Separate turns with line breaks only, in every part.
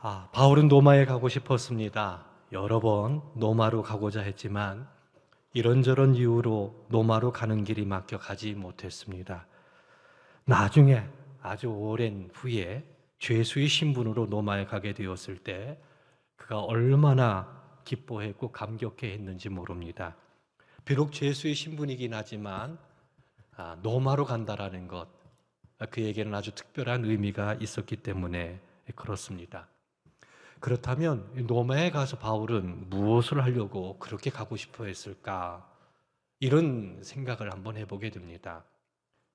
바울은 로마에 가고 싶었습니다. 여러 번 로마로 가고자 했지만 이런저런 이유로 로마로 가는 길이 막혀 가지 못했습니다. 나중에 아주 오랜 후에 죄수의 신분으로 로마에 가게 되었을 때 그가 얼마나 기뻐했고 감격해했는지 모릅니다. 비록 죄수의 신분이긴 하지만 로마로 간다라는 것, 그에게는 아주 특별한 의미가 있었기 때문에 그렇습니다. 그렇다면 로마에 가서 바울은 무엇을 하려고 그렇게 가고 싶어 했을까? 이런 생각을 한번 해보게 됩니다.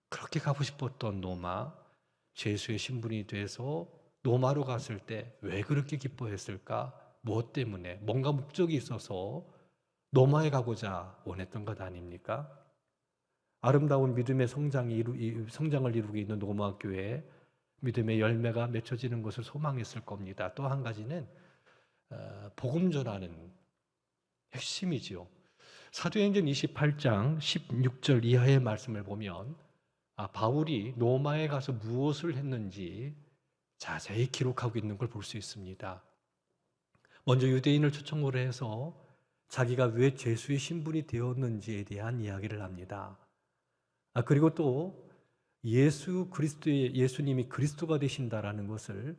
그렇게 가고 싶었던 로마, 죄수의 신분이 돼서 로마로 갔을 때 왜 그렇게 기뻐했을까? 무엇 때문에? 뭔가 목적이 있어서 로마에 가고자 원했던 것 아닙니까? 아름다운 믿음의 성장을 이루고 있는 로마 교회에 믿음의 열매가 맺혀지는 것을 소망했을 겁니다. 또 한 가지는 복음 전하는 핵심이지요. 사도행전 28장 16절 이하의 말씀을 보면 바울이 로마에 가서 무엇을 했는지 자세히 기록하고 있는 걸 볼 수 있습니다. 먼저 유대인을 초청으로 해서 자기가 왜 죄수의 신분이 되었는지에 대한 이야기를 합니다. 그리고 또 예수님이 그리스도가 되신다라는 것을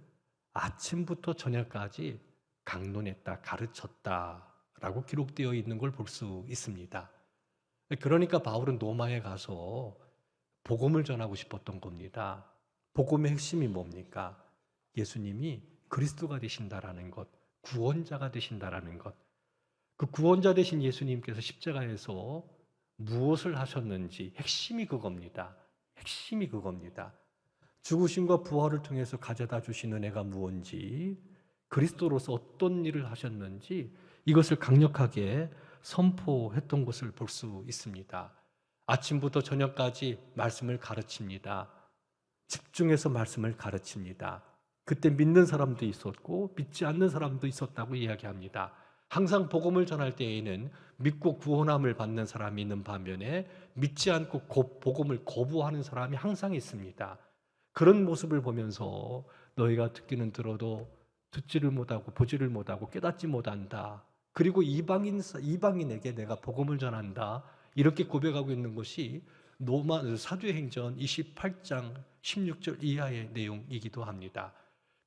아침부터 저녁까지 강론했다, 가르쳤다라고 기록되어 있는 걸 볼 수 있습니다. 그러니까 바울은 로마에 가서 복음을 전하고 싶었던 겁니다. 복음의 핵심이 뭡니까? 예수님이 그리스도가 되신다라는 것, 구원자가 되신다라는 것. 그 구원자 되신 예수님께서 십자가에서 무엇을 하셨는지 핵심이 그겁니다. 핵심이 그겁니다. 죽으심과 부활을 통해서 가져다 주신 은혜가 무엇인지, 그리스도로서 어떤 일을 하셨는지 이것을 강력하게 선포했던 것을 볼 수 있습니다. 아침부터 저녁까지 말씀을 가르칩니다. 집중해서 말씀을 가르칩니다. 그때 믿는 사람도 있었고 믿지 않는 사람도 있었다고 이야기합니다. 항상 복음을 전할 때에는 믿고 구원함을 받는 사람이 있는 반면에 믿지 않고 복음을 거부하는 사람이 항상 있습니다. 그런 모습을 보면서 너희가 듣기는 들어도 듣지를 못하고 보지를 못하고 깨닫지 못한다. 그리고 이방인에게 내가 복음을 전한다. 이렇게 고백하고 있는 것이 사도행전 28장 16절 이하의 내용이기도 합니다.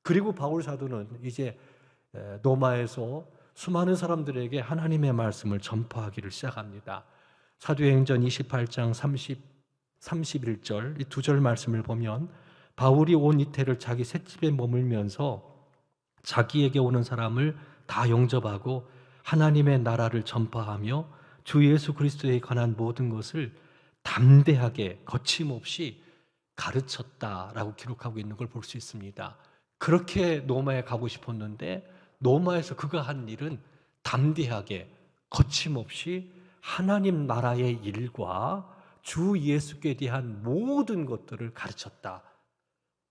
그리고 바울 사도는 이제 로마에서 수많은 사람들에게 하나님의 말씀을 전파하기를 시작합니다. 사도행전 28장 31절 이 두 절 말씀을 보면 바울이 온 이태를 자기 셋집에 머물면서 자기에게 오는 사람을 다 영접하고 하나님의 나라를 전파하며 주 예수 그리스도에 관한 모든 것을 담대하게 거침없이 가르쳤다라고 기록하고 있는 걸 볼 수 있습니다. 그렇게 로마에 가고 싶었는데 로마에서 그가 한 일은 담대하게 거침없이 하나님 나라의 일과 주 예수께 대한 모든 것들을 가르쳤다.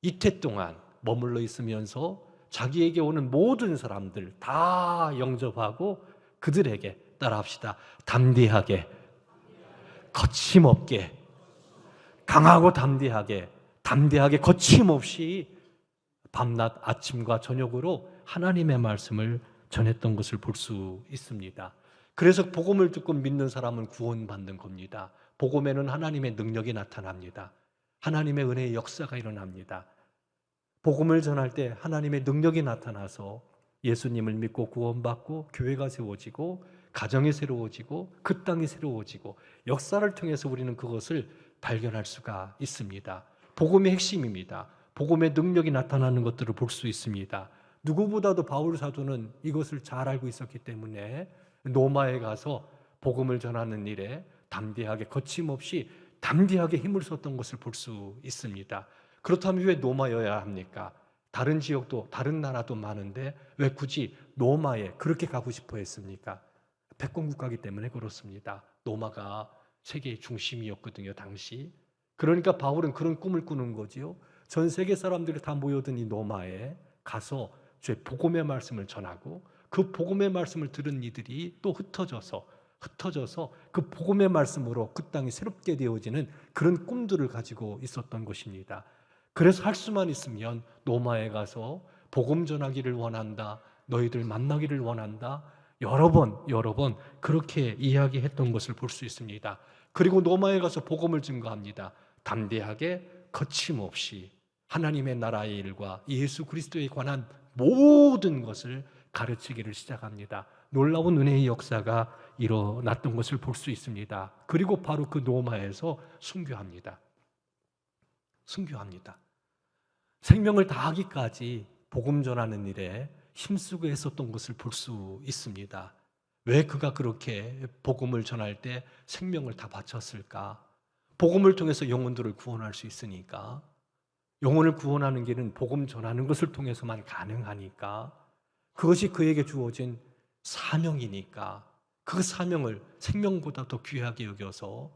이태 동안 머물러 있으면서 자기에게 오는 모든 사람들 다 영접하고 그들에게 따라합시다. 담대하게, 거침없게, 강하고 담대하게 거침없이 밤낮 아침과 저녁으로 하나님의 말씀을 전했던 것을 볼 수 있습니다. 그래서 복음을 듣고 믿는 사람은 구원받는 겁니다. 복음에는 하나님의 능력이 나타납니다. 하나님의 은혜의 역사가 일어납니다. 복음을 전할 때 하나님의 능력이 나타나서 예수님을 믿고 구원받고 교회가 세워지고 가정이 새로워지고 그 땅이 새로워지고 역사를 통해서 우리는 그것을 발견할 수가 있습니다. 복음의 핵심입니다. 복음의 능력이 나타나는 것들을 볼 수 있습니다. 누구보다도 바울 사도는 이것을 잘 알고 있었기 때문에 로마에 가서 복음을 전하는 일에 담대하게 거침없이 담대하게 힘을 썼던 것을 볼 수 있습니다. 그렇다면 왜 로마여야 합니까? 다른 지역도 다른 나라도 많은데 왜 굳이 로마에 그렇게 가고 싶어 했습니까? 패권국가이기 때문에 그렇습니다. 로마가 세계의 중심이었거든요, 당시. 그러니까 바울은 그런 꿈을 꾸는 거지요. 전 세계 사람들이 다 모여든 이 로마에 가서 주의 복음의 말씀을 전하고 그 복음의 말씀을 들은 이들이 또 흩어져서 그 복음의 말씀으로 그 땅이 새롭게 되어지는 그런 꿈들을 가지고 있었던 것입니다. 그래서 할 수만 있으면 로마에 가서 복음 전하기를 원한다. 너희들 만나기를 원한다. 여러 번 그렇게 이야기했던 것을 볼 수 있습니다. 그리고 로마에 가서 복음을 증거합니다. 담대하게 거침없이 하나님의 나라의 일과 예수 그리스도에 관한 모든 것을 가르치기를 시작합니다. 놀라운 은혜의 역사가 일어났던 것을 볼 수 있습니다. 그리고 바로 그 로마에서 순교합니다. 순교합니다. 생명을 다하기까지 복음 전하는 일에 힘쓰고 했었던 것을 볼 수 있습니다. 왜 그가 그렇게 복음을 전할 때 생명을 다 바쳤을까? 복음을 통해서 영혼들을 구원할 수 있으니까. 영혼을 구원하는 길은 복음 전하는 것을 통해서만 가능하니까. 그것이 그에게 주어진 사명이니까. 그 사명을 생명보다 더 귀하게 여겨서,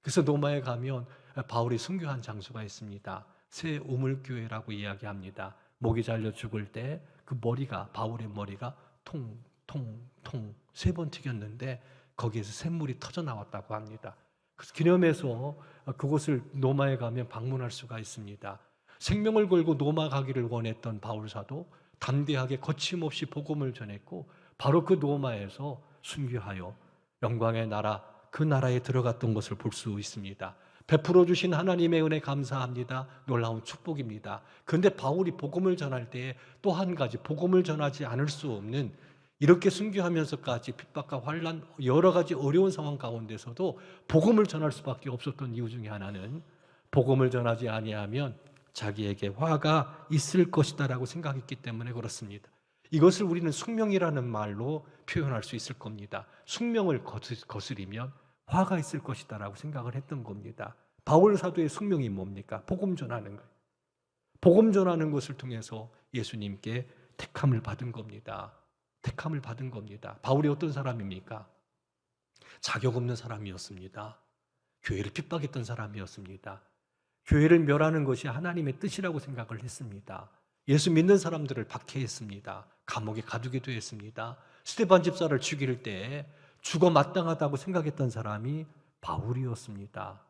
그래서 로마에 가면 바울이 순교한 장소가 있습니다. 새 우물교회라고 이야기합니다. 목이 잘려 죽을 때 그 머리가, 바울의 머리가 통통통 3번 튀겼는데 거기에서 샘물이 터져 나왔다고 합니다. 그래서 기념해서 그곳을 로마에 가면 방문할 수가 있습니다. 생명을 걸고 로마 가기를 원했던 바울 사도 담대하게 거침없이 복음을 전했고, 바로 그 로마에서 순교하여 영광의 나라, 그 나라에 들어갔던 것을 볼 수 있습니다. 베풀어 주신 하나님의 은혜 감사합니다. 놀라운 축복입니다. 그런데 바울이 복음을 전할 때에 또 한 가지, 복음을 전하지 않을 수 없는, 이렇게 순교하면서까지 핍박과 환난, 여러 가지 어려운 상황 가운데서도 복음을 전할 수밖에 없었던 이유 중에 하나는, 복음을 전하지 아니하면 자기에게 화가 있을 것이다라고 생각했기 때문에 그렇습니다. 이것을 우리는 숙명이라는 말로 표현할 수 있을 겁니다. 숙명을 거스리면 화가 있을 것이다라고 생각을 했던 겁니다. 바울 사도의 숙명이 뭡니까? 복음 전하는 거예요. 복음 전하는 것을 통해서 예수님께 택함을 받은 겁니다. 택함을 받은 겁니다. 바울이 어떤 사람입니까? 자격 없는 사람이었습니다. 교회를 핍박했던 사람이었습니다. 교회를 멸하는 것이 하나님의 뜻이라고 생각을 했습니다. 예수 믿는 사람들을 박해했습니다. 감옥에 가두기도 했습니다. 스데반 집사를 죽일 때 죽어 마땅하다고 생각했던 사람이 바울이었습니다.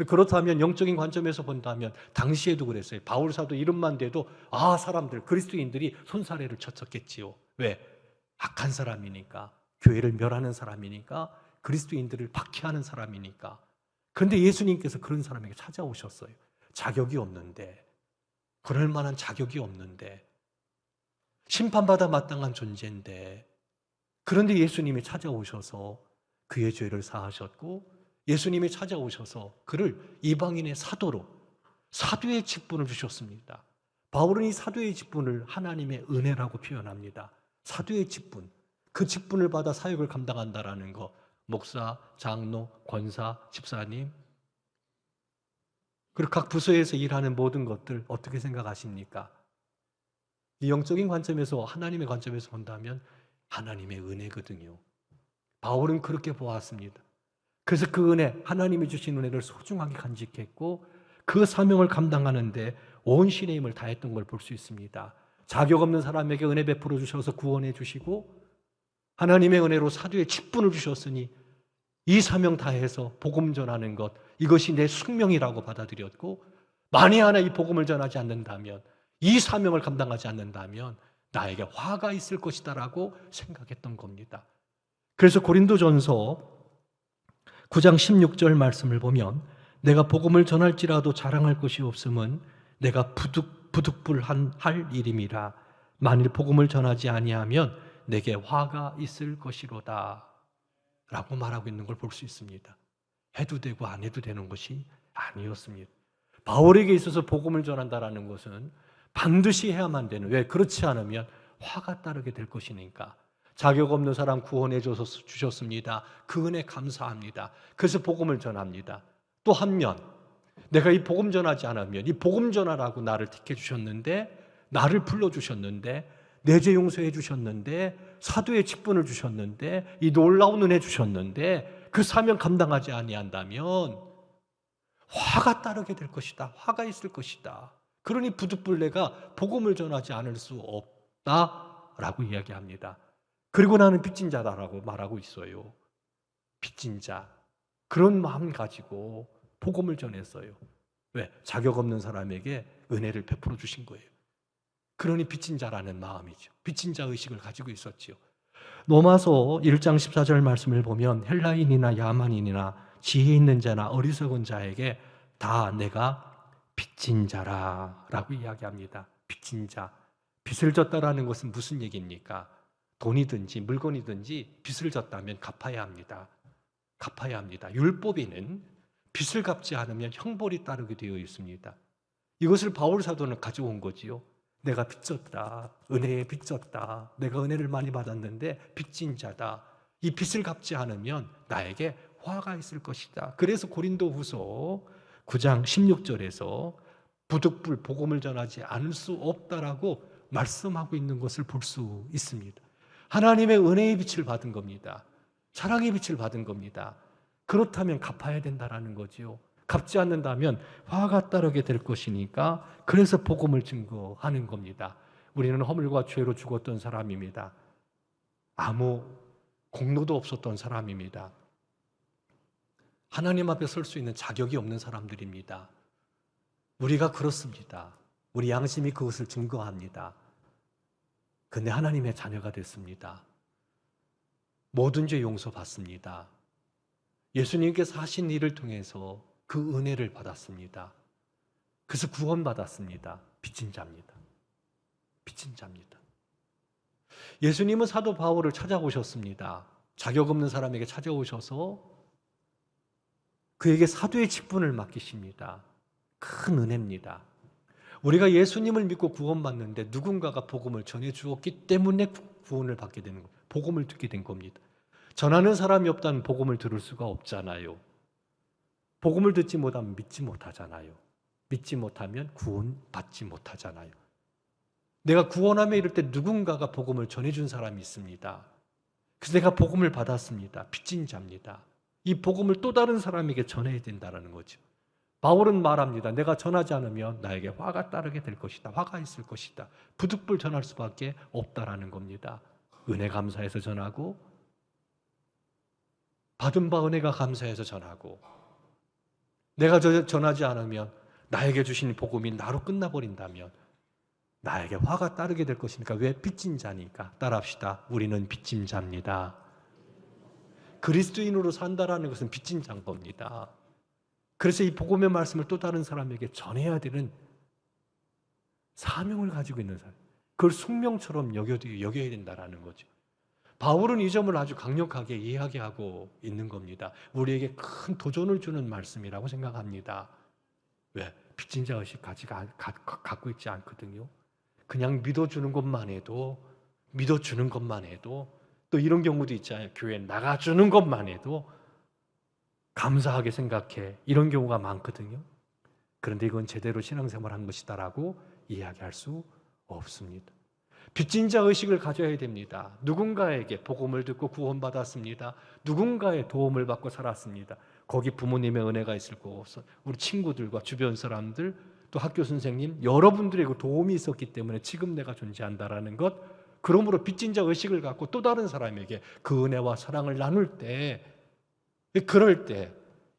그렇다면 영적인 관점에서 본다면 당시에도 그랬어요. 바울 사도 이름만 대도 사람들, 그리스도인들이 손사래를 쳤었겠지요. 왜? 악한 사람이니까, 교회를 멸하는 사람이니까, 그리스도인들을 박해하는 사람이니까. 그런데 예수님께서 그런 사람에게 찾아오셨어요. 자격이 없는데, 그럴 만한 자격이 없는데, 심판받아 마땅한 존재인데, 그런데 예수님이 찾아오셔서 그의 죄를 사하셨고, 예수님이 찾아오셔서 그를 이방인의 사도로, 사도의 직분을 주셨습니다. 바울은 이 사도의 직분을 하나님의 은혜라고 표현합니다. 사도의 직분, 그 직분을 받아 사역을 감당한다라는 거, 목사, 장로, 권사, 집사님, 그리고 각 부서에서 일하는 모든 것들 어떻게 생각하십니까? 이 영적인 관점에서, 하나님의 관점에서 본다면 하나님의 은혜거든요. 바울은 그렇게 보았습니다. 그래서 그 은혜, 하나님이 주신 은혜를 소중하게 간직했고, 그 사명을 감당하는데 온 신의 힘을 다했던 걸 볼 수 있습니다. 자격 없는 사람에게 은혜 베풀어 주셔서 구원해 주시고, 하나님의 은혜로 사도의 직분을 주셨으니 이 사명 다해서 복음 전하는 것, 이것이 내 숙명이라고 받아들였고, 만에 하나 이 복음을 전하지 않는다면, 이 사명을 감당하지 않는다면 나에게 화가 있을 것이다라고 생각했던 겁니다. 그래서 고린도전서 9장 16절 말씀을 보면, 내가 복음을 전할지라도 자랑할 것이 없음은 내가 부득불할 일임이라. 만일 복음을 전하지 아니하면 내게 화가 있을 것이로다 라고 말하고 있는 걸 볼 수 있습니다. 해도 되고 안 해도 되는 것이 아니었습니다. 바울에게 있어서 복음을 전한다라는 것은 반드시 해야만 되는, 왜? 그렇지 않으면 화가 따르게 될 것이니까. 자격 없는 사람 구원해 주셨습니다. 그 은혜 감사합니다. 그래서 복음을 전합니다. 또 한면, 내가 이 복음 전하지 않으면, 이 복음 전하라고 나를 택해 주셨는데, 나를 불러주셨는데, 내 죄 용서해 주셨는데, 사도의 직분을 주셨는데, 이 놀라운 은혜 주셨는데, 그 사명 감당하지 아니한다면 화가 따르게 될 것이다. 화가 있을 것이다. 그러니 부득불 내가 복음을 전하지 않을 수 없다라고 이야기합니다. 그리고 나는 빚진 자다라고 말하고 있어요. 빚진 자. 그런 마음 가지고 복음을 전했어요. 왜? 자격 없는 사람에게 은혜를 베풀어 주신 거예요. 그러니 빚진 자라는 마음이죠. 빚진 자 의식을 가지고 있었지요. 로마서 1장 14절 말씀을 보면 헬라인이나 야만인이나 지혜 있는 자나 어리석은 자에게 다 내가 빚진 자라라고 이야기합니다. 빚진 자. 빚을 졌다라는 것은 무슨 얘기입니까? 돈이든지 물건이든지 빚을 졌다면 갚아야 합니다. 갚아야 합니다. 율법에는 빚을 갚지 않으면 형벌이 따르게 되어 있습니다. 이것을 바울 사도는 가져온 거지요. 내가 빚졌다. 은혜에 빚졌다. 내가 은혜를 많이 받았는데 빚진 자다. 이 빚을 갚지 않으면 나에게 화가 있을 것이다. 그래서 고린도후서 9장 16절에서 부득불 복음을 전하지 않을 수 없다라고 말씀하고 있는 것을 볼 수 있습니다. 하나님의 은혜의 빛을 받은 겁니다. 사랑의 빛을 받은 겁니다. 그렇다면 갚아야 된다라는 거지요. 갚지 않는다면 화가 따르게 될 것이니까 그래서 복음을 증거하는 겁니다. 우리는 허물과 죄로 죽었던 사람입니다. 아무 공로도 없었던 사람입니다. 하나님 앞에 설 수 있는 자격이 없는 사람들입니다. 우리가 그렇습니다. 우리 양심이 그것을 증거합니다. 근데 하나님의 자녀가 됐습니다. 모든 죄 용서받습니다. 예수님께서 하신 일을 통해서 그 은혜를 받았습니다. 그래서 구원받았습니다. 빚진 자입니다. 빚진 자입니다. 예수님은 사도 바울을 찾아오셨습니다. 자격 없는 사람에게 찾아오셔서 그에게 사도의 직분을 맡기십니다. 큰 은혜입니다. 우리가 예수님을 믿고 구원받는데 누군가가 복음을 전해 주었기 때문에 구원을 받게 되는 겁니다. 복음을 듣게 된 겁니다. 전하는 사람이 없다면 복음을 들을 수가 없잖아요. 복음을 듣지 못하면 믿지 못하잖아요. 믿지 못하면 구원받지 못하잖아요. 내가 구원함에 이를 때 누군가가 복음을 전해준 사람이 있습니다. 그래서 내가 복음을 받았습니다. 빚진 자입니다. 이 복음을 또 다른 사람에게 전해야 된다는 거죠. 바울은 말합니다. 내가 전하지 않으면 나에게 화가 따르게 될 것이다. 화가 있을 것이다. 부득불 전할 수밖에 없다라는 겁니다. 은혜 감사해서 전하고 받은 바 은혜가 감사해서 전하고 내가 전하지 않으면 나에게 주신 복음이 나로 끝나버린다면 나에게 화가 따르게 될 것이니까 왜 빚진 자니까 따라합시다. 우리는 빚진 자입니다. 그리스도인으로 산다라는 것은 빚진 자인 겁니다. 그래서 이 복음의 말씀을 또 다른 사람에게 전해야 되는 사명을 가지고 있는 사람. 그걸 숙명처럼 여겨야 된다라는 거죠. 바울은 이 점을 아주 강력하게 이야기하고 있는 겁니다. 우리에게 큰 도전을 주는 말씀이라고 생각합니다. 왜? 빚진 자 의식 갖고 있지 않거든요. 그냥 믿어주는 것만 해도 또 이런 경우도 있잖아요. 교회 나가주는 것만 해도 감사하게 생각해. 이런 경우가 많거든요. 그런데 이건 제대로 신앙생활한 것이다라고 이야기할 수 없습니다. 빚진 자 의식을 가져야 됩니다. 누군가에게 복음을 듣고 구원받았습니다. 누군가의 도움을 받고 살았습니다. 거기 부모님의 은혜가 있을 거고 우리 친구들과 주변 사람들 또 학교 선생님 여러분들의 그 도움이 있었기 때문에 지금 내가 존재한다라는 것. 그러므로 빚진 자 의식을 갖고 또 다른 사람에게 그 은혜와 사랑을 나눌 때 그럴 때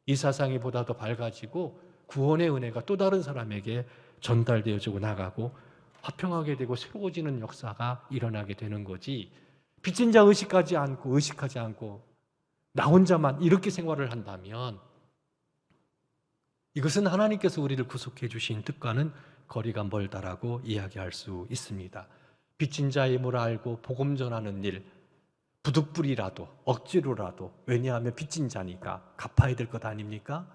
이 세상이 보다 더 밝아지고 구원의 은혜가 또 다른 사람에게 전달되어지고 나가고 화평하게 되고 새로워지는 역사가 일어나게 되는 거지. 빚진 자 의식하지 않고 나 혼자만 이렇게 생활을 한다면 이것은 하나님께서 우리를 구속해 주신 뜻과는 거리가 멀다라고 이야기할 수 있습니다. 빚진 자의 힘을 알고 복음 전하는 일, 부득불이라도 억지로라도, 왜냐하면 빚진 자니까 갚아야 될 것 아닙니까?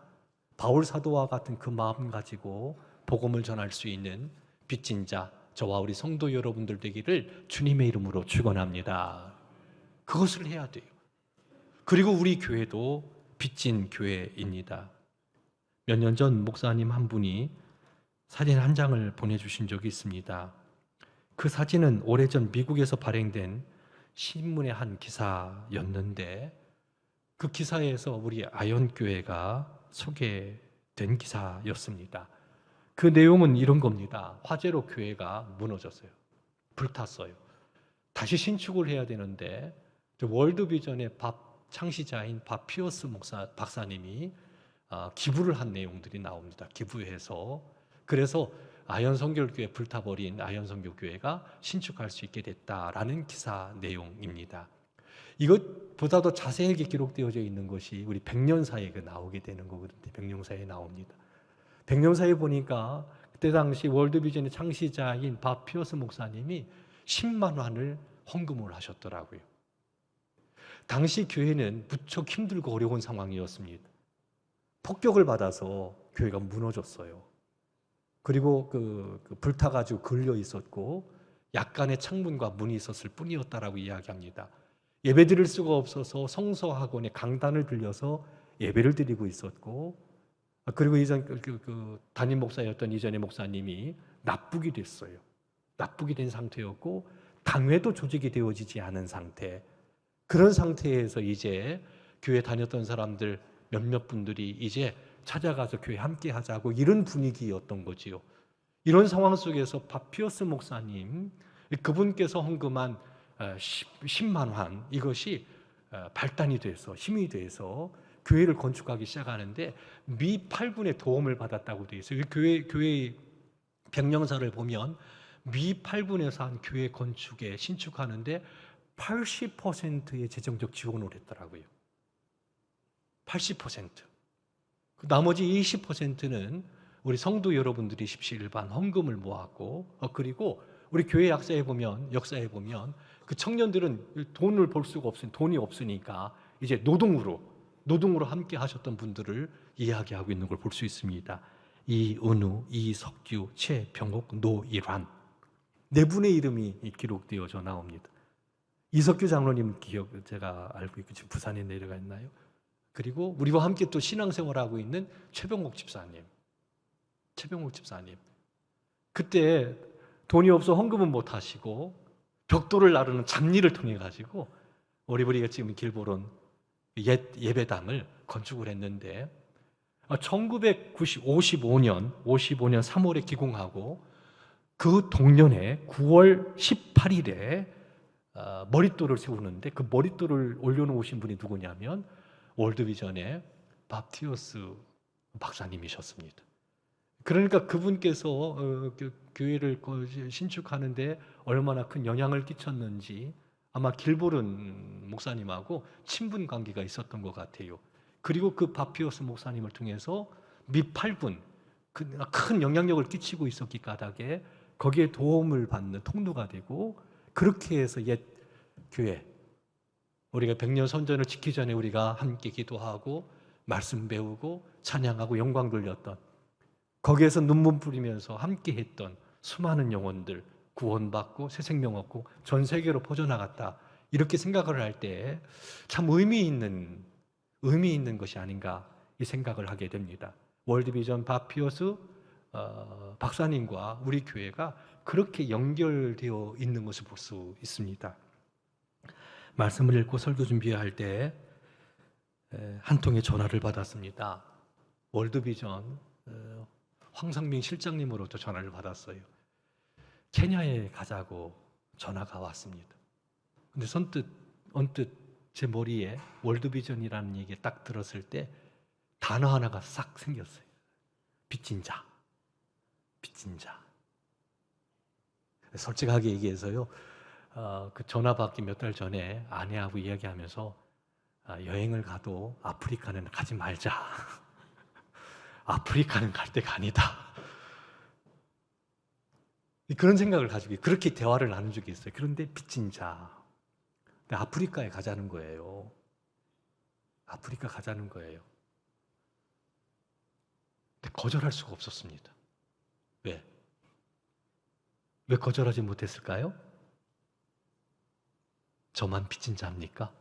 바울 사도와 같은 그 마음 가지고 복음을 전할 수 있는 빚진 자, 저와 우리 성도 여러분들 되기를 주님의 이름으로 축원합니다. 그것을 해야 돼요. 그리고 우리 교회도 빚진 교회입니다. 몇 년 전 목사님 한 분이 사진 한 장을 보내주신 적이 있습니다. 그 사진은 오래전 미국에서 발행된 신문의 한 기사였는데 그 기사에서 우리 아연교회가 소개된 기사였습니다. 그 내용은 이런 겁니다. 화재로 교회가 무너졌어요. 불탔어요. 다시 신축을 해야 되는데 월드비전의 창시자인 밥 피어스 박사님이 기부를 한 내용들이 나옵니다. 기부해서. 그래서 아현 선교교회 불타버린 아현 선교교회가 신축할 수 있게 됐다라는 기사 내용입니다. 이것보다도 자세하게 기록되어져 있는 것이 우리 백년사에 나오게 되는 거거든요. 백년사에 나옵니다. 백년사에 보니까 그때 당시 월드비전의 창시자인 바피어스 목사님이 10만 원을 헌금을 하셨더라고요. 당시 교회는 무척 힘들고 어려운 상황이었습니다. 폭격을 받아서 교회가 무너졌어요. 그리고 불타가지고 걸려 있었고 약간의 창문과 문이 있었을 뿐이었다라고 이야기합니다. 예배 드릴 수가 없어서 성서학원의 강단을 빌려서 예배를 드리고 있었고, 그리고 이전 담임 목사였던 이전의 목사님이 납북이 됐어요. 납북이 된 상태였고 당회도 조직이 되어지지 않은 상태. 그런 상태에서 이제 교회 다녔던 사람들 몇몇 분들이 이제 찾아가서 교회 함께 하자고 이런 분위기였던 거지요. 이런 상황 속에서 바피어스 목사님, 그분께서 헌금한 10만 환, 이것이 발단이 돼서 힘이 돼서 교회를 건축하기 시작하는데 미 8군의 도움을 받았다고 되어 있어요. 교회 백령사를 보면 미 8군에서 한 교회 건축에 신축하는데 80%의 재정적 지원을 했더라고요. 80%. 나머지 20%는 우리 성도 여러분들이 십시일반 헌금을 모았고, 그리고 우리 교회 역사에 보면 그 청년들은 돈을 벌 수가 없으니 돈이 없으니까 이제 노동으로 함께 하셨던 분들을 이야기하고 있는 걸 볼 수 있습니다. 이은우, 이석규, 최병옥, 노일환 네 분의 이름이 기록되어져 나옵니다. 이석규 장로님 기억 제가 알고 있고 지금 부산에 내려가 있나요? 그리고 우리와 함께 또 신앙생활하고 있는 최병옥 집사님. 그때 돈이 없어 헌금은 못 하시고 벽돌을 나르는 잡일을 통해 가지고 우리가 지금 길보론 옛 예배당을 건축을 했는데 1955년 3월에 기공하고 그 동년에 9월 18일에 머릿돌을 세우는데 그 머릿돌을 올려놓으신 분이 누구냐면 월드비전의 바피어스 박사님이셨습니다. 그러니까 그분께서 교회를 신축하는데 얼마나 큰 영향을 끼쳤는지 아마 길보른 목사님하고 친분 관계가 있었던 것 같아요. 그리고 그 바피어스 목사님을 통해서 미8군 큰 영향력을 끼치고 있었기 까닭에 거기에 도움을 받는 통로가 되고, 그렇게 해서 옛 교회, 우리가 백년 선전을 지키기 전에 우리가 함께 기도하고 말씀 배우고 찬양하고 영광 돌렸던, 거기에서 눈물 뿌리면서 함께 했던 수많은 영혼들 구원받고 새 생명 얻고 전 세계로 퍼져나갔다, 이렇게 생각을 할 때 참 의미 있는 것이 아닌가 이 생각을 하게 됩니다. 월드비전 바피어스 박사님과 우리 교회가 그렇게 연결되어 있는 것을 볼 수 있습니다. 말씀을 읽고 설교 준비할 때 한 통의 전화를 받았습니다. 월드비전 황상민 실장님으로부터 전화를 받았어요. 케냐에 가자고 전화가 왔습니다. 근데 언뜻 제 머리에 월드비전이라는 얘기 딱 들었을 때 단어 하나가 싹 생겼어요. 빚진 자. 솔직하게 얘기해서요, 그 전화 받기 몇 달 전에 아내하고 이야기하면서 여행을 가도 아프리카는 가지 말자. 아프리카는 갈 때가 아니다. 그런 생각을 가지고 그렇게 대화를 나눈 적이 있어요. 그런데 빚진 자. 근데 아프리카에 가자는 거예요. 아프리카 가자는 거예요. 근데 거절할 수가 없었습니다. 왜 거절하지 못했을까요? 저만 빚진 자입니까?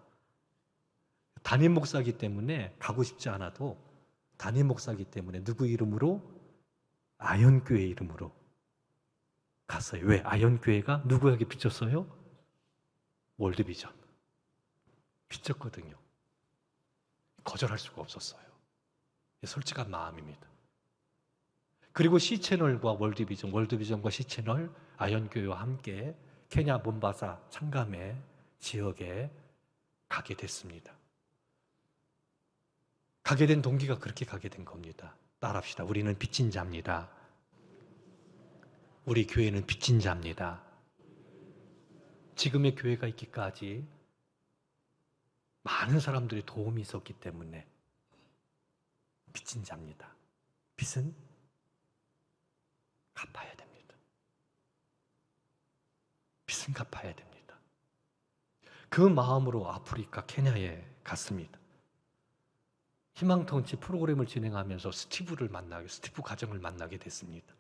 담임 목사기 때문에 가고 싶지 않아도 담임 목사기 때문에 누구 이름으로? 아현교회 이름으로 갔어요. 왜? 아현교회가 누구에게 빚졌어요? 월드비전. 빚졌거든요. 거절할 수가 없었어요. 솔직한 마음입니다. 그리고 C채널과 월드비전과 C채널, 아현교회와 함께 케냐 몬바사 창가메 지역에 가게 됐습니다. 가게 된 동기가 그렇게 가게 된 겁니다. 따라합시다. 우리는 빚진 자입니다. 우리 교회는 빚진 자입니다. 지금의 교회가 있기까지 많은 사람들의 도움이 있었기 때문에 빚진 자입니다. 빚은 갚아야 됩니다. 빚은 갚아야 됩니다. 그 마음으로 아프리카 케냐에 갔습니다. 희망통치 프로그램을 진행하면서 스티브 가정을 만나게 됐습니다.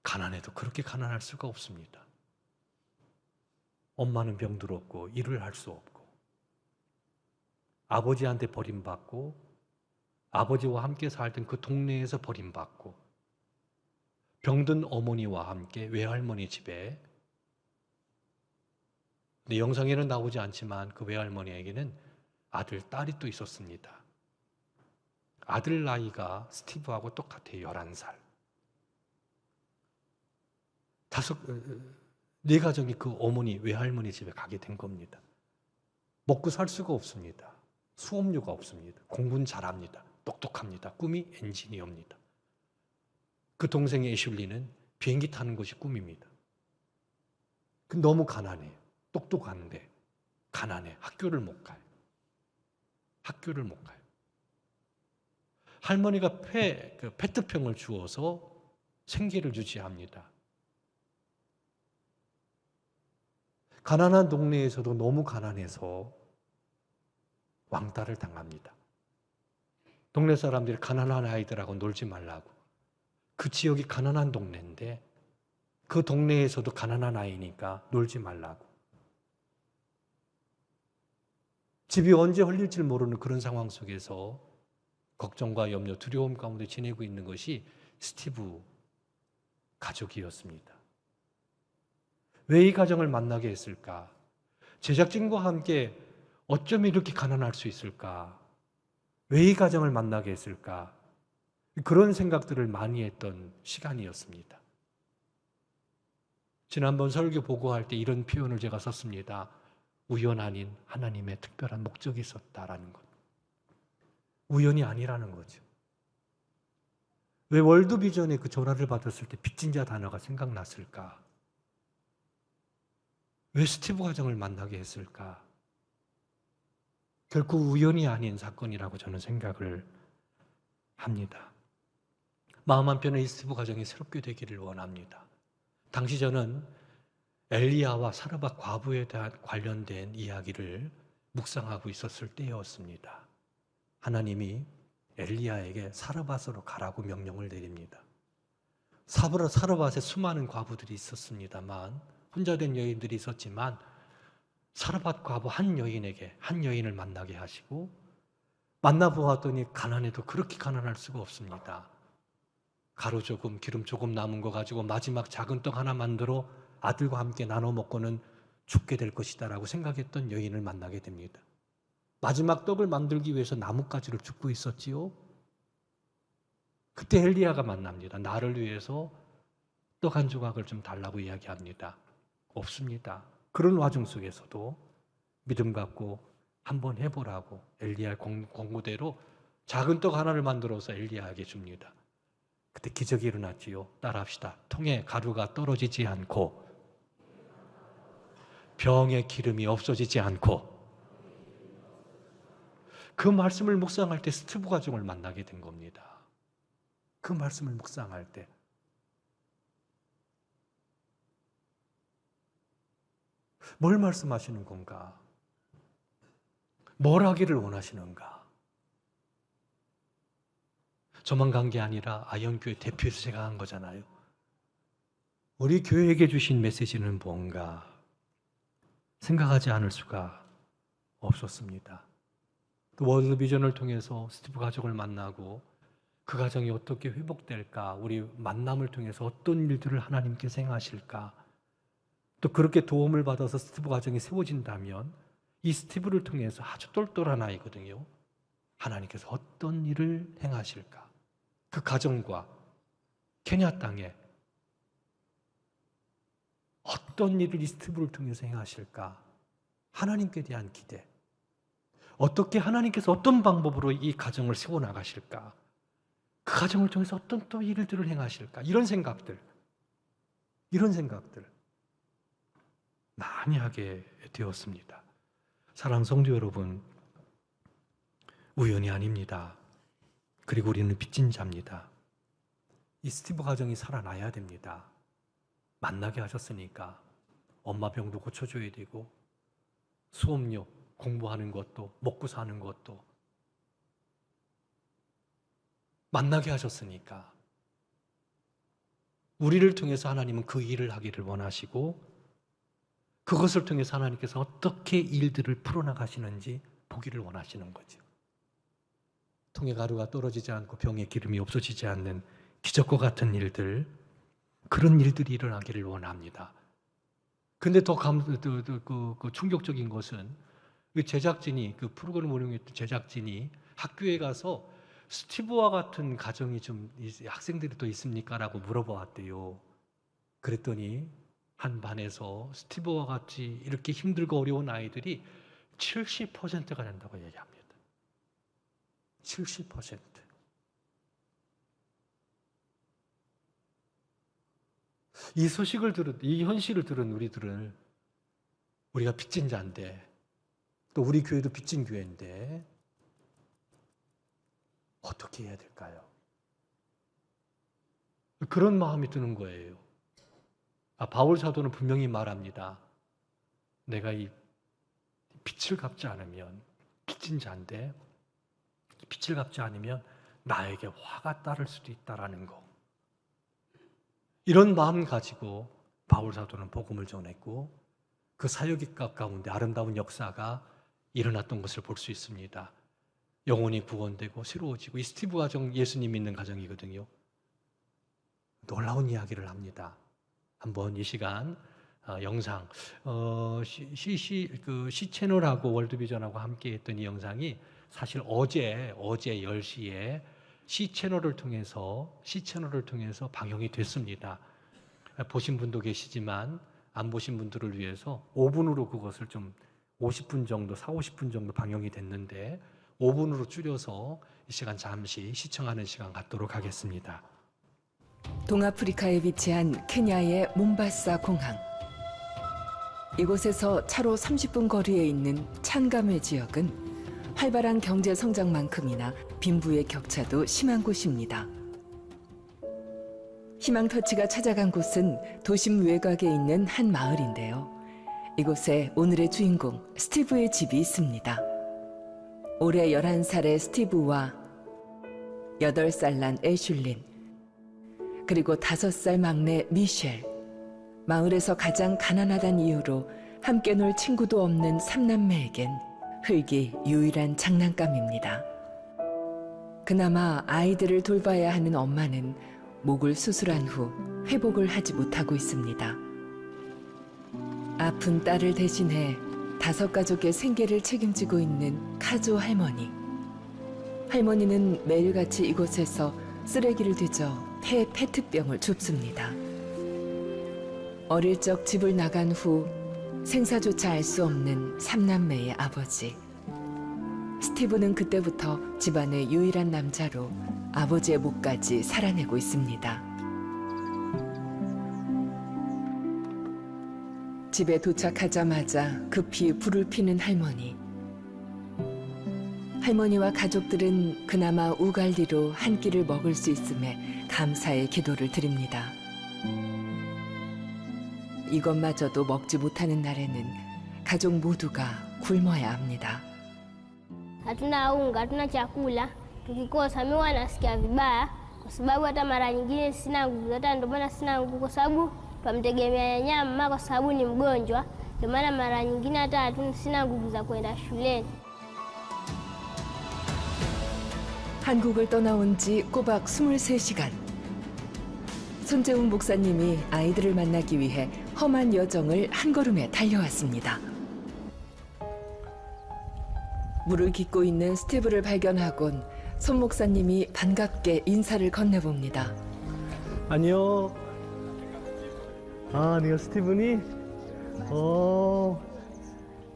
가난해도 그렇게 가난할 수가 없습니다. 엄마는 병들었고 일을 할 수 없고 아버지한테 버림받고 아버지와 함께 살던 그 동네에서 버림받고 병든 어머니와 함께 외할머니 집에, 근데 영상에는 나오지 않지만 그 외할머니에게는 아들, 딸이 또 있었습니다. 아들 나이가 스티브하고 똑같아요. 11살. 네 가정이 그 어머니, 외할머니 집에 가게 된 겁니다. 먹고 살 수가 없습니다. 수업료가 없습니다. 공부는 잘합니다. 똑똑합니다. 꿈이 엔지니어입니다. 그 동생의 애슐리는 비행기 타는 것이 꿈입니다. 너무 가난해요. 똑똑한데 가난해. 학교를 못 가요. 학교를 못 가요. 할머니가 페트병을 주어서 생계를 유지합니다. 가난한 동네에서도 너무 가난해서 왕따를 당합니다. 동네 사람들이 가난한 아이들하고 놀지 말라고. 그 지역이 가난한 동네인데 그 동네에서도 가난한 아이니까 놀지 말라고. 집이 언제 헐릴지 모르는 그런 상황 속에서 걱정과 염려, 두려움 가운데 지내고 있는 것이 스티브 가족이었습니다. 왜 이 가정을 만나게 했을까? 제작진과 함께 어쩜 이렇게 가난할 수 있을까? 왜 이 가정을 만나게 했을까? 그런 생각들을 많이 했던 시간이었습니다. 지난번 설교 보고할 때 이런 표현을 제가 썼습니다. 우연 아닌 하나님의 특별한 목적이 있었다라는 것. 우연이 아니라는 거죠. 왜 월드비전의 그 전화를 받았을 때 빚진 자 단어가 생각났을까? 왜 스티브 가정을 만나게 했을까? 결코 우연이 아닌 사건이라고 저는 생각을 합니다. 마음 한편에 이 스티브 가정이 새롭게 되기를 원합니다. 당시 저는 엘리야와 사르밧 과부에 대한 관련된 이야기를 묵상하고 있었을 때였습니다. 하나님이 엘리야에게 사르밧으로 가라고 명령을 내립니다. 사르밧에 수많은 과부들이 있었습니다만, 혼자 된 여인들이 있었지만 사르밧 과부 한 여인을 만나게 하시고, 만나보았더니 가난해도 그렇게 가난할 수가 없습니다. 가루 조금, 기름 조금 남은 거 가지고 마지막 작은 떡 하나 만들어 아들과 함께 나눠 먹고는 죽게 될 것이다 라고 생각했던 여인을 만나게 됩니다. 마지막 떡을 만들기 위해서 나뭇가지를 줍고 있었지요. 그때 엘리야가 만납니다. 나를 위해서 떡 한 조각을 좀 달라고 이야기합니다. 없습니다. 그런 와중 속에서도 믿음 갖고 한번 해보라고 엘리야의 권고대로 작은 떡 하나를 만들어서 엘리야에게 줍니다. 그때 기적이 일어났지요. 따라합시다. 통에 가루가 떨어지지 않고 병에 기름이 없어지지 않고. 그 말씀을 묵상할 때 스티브 가정을 만나게 된 겁니다. 그 말씀을 묵상할 때 뭘 말씀하시는 건가? 뭘 하기를 원하시는가? 저만 간 게 아니라 아현교회 대표에서 제가 한 거잖아요. 우리 교회에게 주신 메시지는 뭔가 생각하지 않을 수가 없었습니다. 또 월드비전을 통해서 스티브 가족을 만나고 그 가정이 어떻게 회복될까, 우리 만남을 통해서 어떤 일들을 하나님께서 행하실까, 또 그렇게 도움을 받아서 스티브 가정이 세워진다면 이 스티브를 통해서 아주 똘똘한 아이거든요. 하나님께서 어떤 일을 행하실까, 그 가정과 케냐 땅에 어떤 일을 이 스티브를 통해서 행하실까, 하나님께 대한 기대, 어떻게 하나님께서 어떤 방법으로 이 가정을 세워나가실까, 그 가정을 통해서 어떤 또 일들을 행하실까? 이런 생각들 많이 하게 되었습니다. 사랑하는 성도 여러분, 우연이 아닙니다. 그리고 우리는 빚진 자입니다. 이 스티브 가정이 살아나야 됩니다. 만나게 하셨으니까 엄마 병도 고쳐줘야 되고 수업료 공부하는 것도 먹고 사는 것도 만나게 하셨으니까 우리를 통해서 하나님은 그 일을 하기를 원하시고 그것을 통해서 하나님께서 어떻게 일들을 풀어나가시는지 보기를 원하시는 거죠. 통에 가루가 떨어지지 않고 병에 기름이 없어지지 않는 기적과 같은 일들, 그런 일들이 일어나기를 원합니다. 근데 더 충격적인 것은 그 제작진이, 그 프로그램을 운영했던 제작진이 학교에 가서 스티브와 같은 가정이 좀 학생들이 또 있습니까? 라고 물어보았대요. 그랬더니 한 반에서 스티브와 같이 이렇게 힘들고 어려운 아이들이 70%가 된다고 얘기합니다. 70%. 이 소식을 들은, 이 현실을 들은 우리들은 우리가 빚진 자인데 또 우리 교회도 빚진 교회인데 어떻게 해야 될까요? 그런 마음이 드는 거예요. 바울 사도는 분명히 말합니다. 내가 이 빚을 갚지 않으면 빚진 자인데 빚을 갚지 않으면 나에게 화가 따를 수도 있다라는 거. 이런 마음 가지고 바울 사도는 복음을 전했고 그 사역의 가운데 아름다운 역사가 일어났던 것을 볼 수 있습니다. 영혼이 구원되고 새로워지고 이 스티브 가정 예수님 믿는 가정이거든요. 놀라운 이야기를 합니다. 한번 이 시간 영상 C 채널하고 월드비전하고 함께 했던 이 영상이 사실 어제 10시에 C 채널을 통해서 방영이 됐습니다. 보신 분도 계시지만 안 보신 분들을 위해서 5분으로 그것을 좀 50분 정도, 50분 정도 방영이 됐는데 5분으로 줄여서 이 시간 잠시 시청하는 시간 갖도록 하겠습니다.
동아프리카에 위치한 케냐의 몬바사 공항. 이곳에서 차로 30분 거리에 있는 찬가메 지역은 활발한 경제 성장만큼이나 빈부의 격차도 심한 곳입니다. 희망터치가 찾아간 곳은 도심 외곽에 있는 한 마을인데요. 이곳에 오늘의 주인공 스티브의 집이 있습니다. 올해 11살의 스티브와 8살 난 애슐린, 그리고 5살 막내 미셸, 마을에서 가장 가난하다는 이유로 함께 놀 친구도 없는 3남매에겐 흙이 유일한 장난감입니다. 그나마 아이들을 돌봐야 하는 엄마는 목을 수술한 후 회복을 하지 못하고 있습니다. 아픈 딸을 대신해 5가족의 생계를 책임지고 있는 카조 할머니. 할머니는 매일같이 이곳에서 쓰레기를 뒤져 폐 페트병을 줍습니다. 어릴 적 집을 나간 후 생사조차 알 수 없는 3남매의 아버지. 스티브는 그때부터 집안의 유일한 남자로 아버지의 몫까지 살아내고 있습니다. 집에 도착하자마자 급히 불을 피는 할머니. 할머니와 가족들은 그나마 우갈리로 한 끼를 먹을 수 있음에 감사의 기도를 드립니다. 이것마저도 먹지 못하는 날에는 가족 모두가 굶어야 합니다.
Hatuna unga, hatuna chakula. Tukikosa mimi huwa nasikia vibaya kwa sababu hata mara nyingine sina nguvu, hata ndio maana sina nguvu kwa sababu pamtegemea nyama kwa sababu ni mgonjwa. Ndio maana mara nyingine hata sina nguvu za kwenda shuleni.
한국을 떠나온 지 꼬박 23시간. 손재웅 목사님이 아이들을 만나기 위해 험한 여정을 한 걸음에 달려왔습니다. 물을 깃고 있는 스티브를 발견하곤 손 목사님이 반갑게 인사를 건네봅니다.
안녕. 네가 스티브니?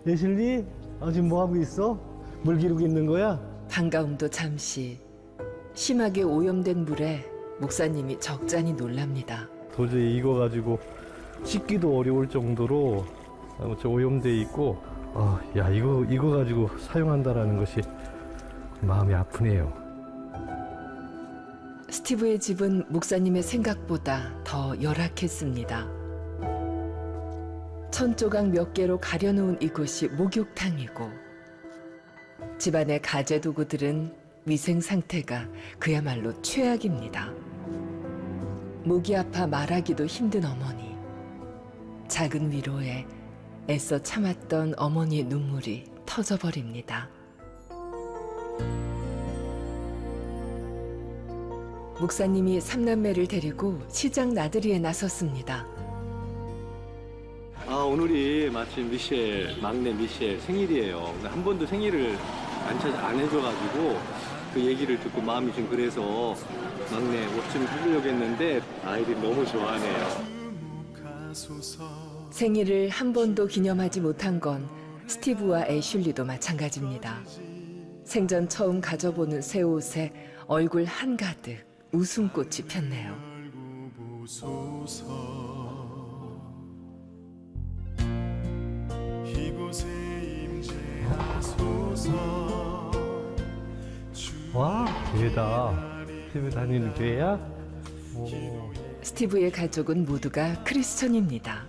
예슬리? 지금 뭐 하고 있어? 물 기르고 있는 거야?
반가움도 잠시, 심하게 오염된 물에 목사님이 적잖이 놀랍니다.
도저히 이거 가지고 씻기도 어려울 정도로 오염돼 있고, 야, 이거 가지고 사용한다라는 것이 마음이 아프네요.
스티브의 집은 목사님의 생각보다 더 열악했습니다. 천조각 몇 개로 가려놓은 이곳이 목욕탕이고 집안의 가재 도구들은 위생 상태가 그야말로 최악입니다. 목이 아파 말하기도 힘든 어머니. 작은 위로에 애써 참았던 어머니의 눈물이 터져버립니다. 목사님이 삼남매를 데리고 시장 나들이에 나섰습니다.
오늘이 마침 막내 미셸 생일이에요. 한 번도 생일을 안 해줘가지고 그 얘기를 듣고 마음이 좀 그래서 막내 옷 좀 사주려고 했는데 아이들이 너무 좋아하네요.
생일을 한 번도 기념하지 못한 건 스티브와 애슐리도 마찬가지입니다. 생전 처음 가져보는 새 옷에 얼굴 한가득 웃음꽃이 폈네요.
와, 교회다. 집에 다니는 교회야?
스티브의 가족은 모두가 크리스천입니다.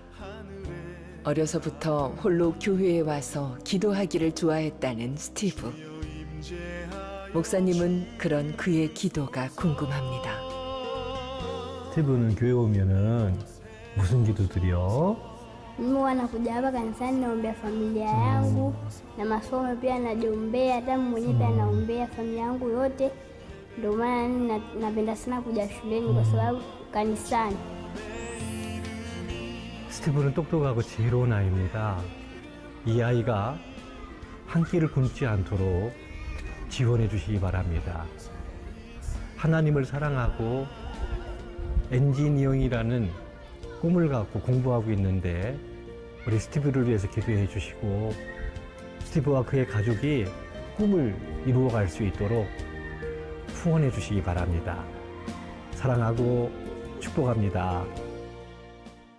어려서부터 홀로 교회에 와서 기도하기를 좋아했다는 스티브. 목사님은 그런 그의 기도가 궁금합니다.
스티브는 교회 오면은 무슨 기도 드려?
Mimi huwa nakuja hapa kanisani naombea familia yangu na masomo pia najiombea, hata mwenyewe pia naombea familia yangu yote. Ndio maana napenda sana kuja shuleni kwa sababu kanisani.
스티브는 똑똑하고 지혜로운 아이입니다. 이 아이가 한 끼를 굶지 않도록 지원해 주시기 바랍니다. 하나님을 사랑하고 엔지니어링이라는 꿈을 갖고 공부하고 있는데 우리 스티브를 위해서 기도해 주시고 스티브와 그의 가족이 꿈을 이루어갈 수 있도록 후원해 주시기 바랍니다. 사랑하고 축복합니다.